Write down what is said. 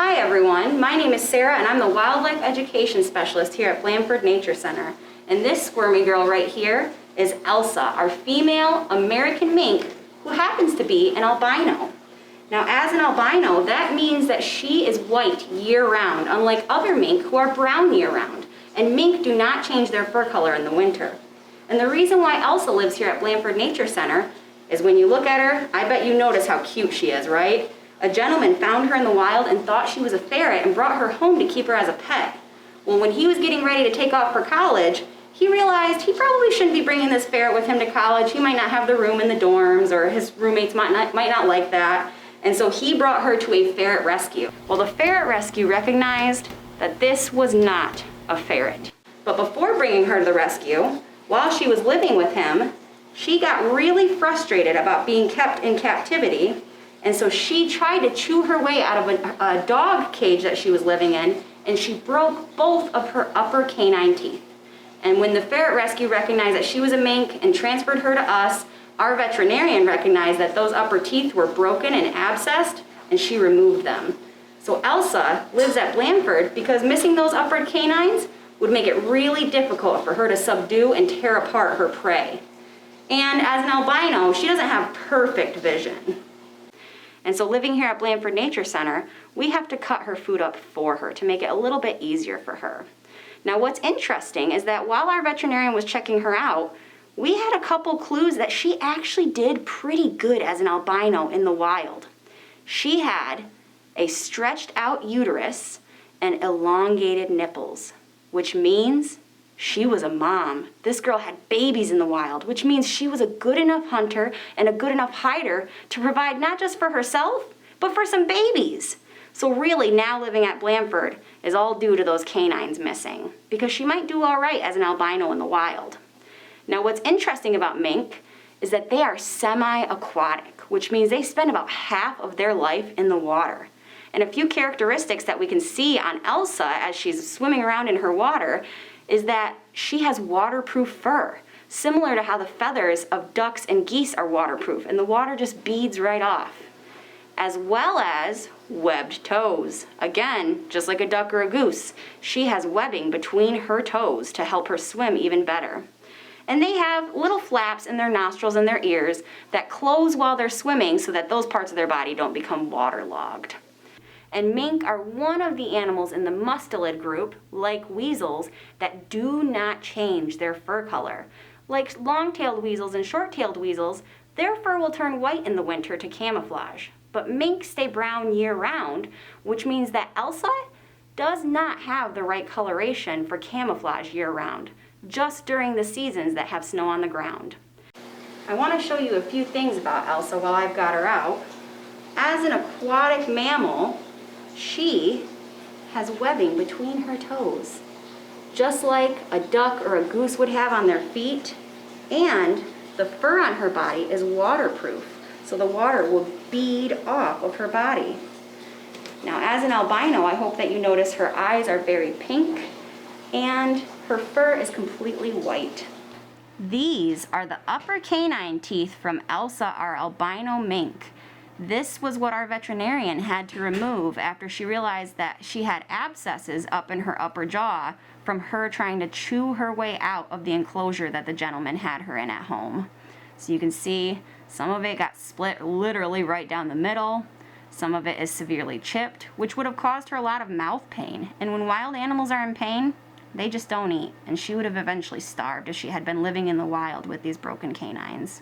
Hi everyone, my name is Sarah and I'm the Wildlife Education Specialist here at Blandford Nature Center. And this squirmy girl right here is Elsa, our female American mink who happens to be an albino. Now as an albino, that means that she is white year-round, unlike other mink who are brown year-round. And mink do not change their fur color in the winter. And the reason why Elsa lives here at Blandford Nature Center is when you look at her, I bet you notice how cute she is, right? A gentleman found her in the wild and thought she was a ferret and brought her home to keep her as a pet. Well, when he was getting ready to take off for college, he realized he probably shouldn't be bringing this ferret with him to college. He might not have the room in the dorms, or his roommates might not like that. And so he brought her to a ferret rescue. Well, the ferret rescue recognized that this was not a ferret. But before bringing her to the rescue, while she was living with him, she got really frustrated about being kept in captivity. And so she tried to chew her way out of a dog cage that she was living in, and she broke both of her upper canine teeth. And when the ferret rescue recognized that she was a mink and transferred her to us, our veterinarian recognized that those upper teeth were broken and abscessed, and she removed them. So Elsa lives at Blandford because missing those upper canines would make it really difficult for her to subdue and tear apart her prey. And as an albino, she doesn't have perfect vision. And so living here at Blandford Nature Center, we have to cut her food up for her to make it a little bit easier for her. Now what's interesting is that while our veterinarian was checking her out, we had a couple clues that she actually did pretty good as an albino in the wild. She had a stretched out uterus and elongated nipples, which means she was a mom. This girl had babies in the wild, which means she was a good enough hunter and a good enough hider to provide not just for herself, but for some babies. So really now living at Blandford is all due to those canines missing, because she might do all right as an albino in the wild. Now what's interesting about mink is that they are semi-aquatic, which means they spend about half of their life in the water. And a few characteristics that we can see on Elsa as she's swimming around in her water is that she has waterproof fur, similar to how the feathers of ducks and geese are waterproof, and the water just beads right off. As well as webbed toes. Again, just like a duck or a goose, she has webbing between her toes to help her swim even better. And they have little flaps in their nostrils and their ears that close while they're swimming so that those parts of their body don't become waterlogged. And mink are one of the animals in the mustelid group, like weasels, that do not change their fur color. Like long-tailed weasels and short-tailed weasels, their fur will turn white in the winter to camouflage. But mink stay brown year-round, which means that Elsa does not have the right coloration for camouflage year-round, just during the seasons that have snow on the ground. I want to show you a few things about Elsa while I've got her out. As an aquatic mammal, she has webbing between her toes, just like a duck or a goose would have on their feet, and the fur on her body is waterproof, so the water will bead off of her body. Now as an albino, I hope that you notice her eyes are very pink and her fur is completely white. These are the upper canine teeth from Elsa, our albino mink. This was what our veterinarian had to remove after she realized that she had abscesses up in her upper jaw from her trying to chew her way out of the enclosure that the gentleman had her in at home. So you can see some of it got split literally right down the middle. Some of it is severely chipped, which would have caused her a lot of mouth pain. And when wild animals are in pain, they just don't eat. And she would have eventually starved if she had been living in the wild with these broken canines.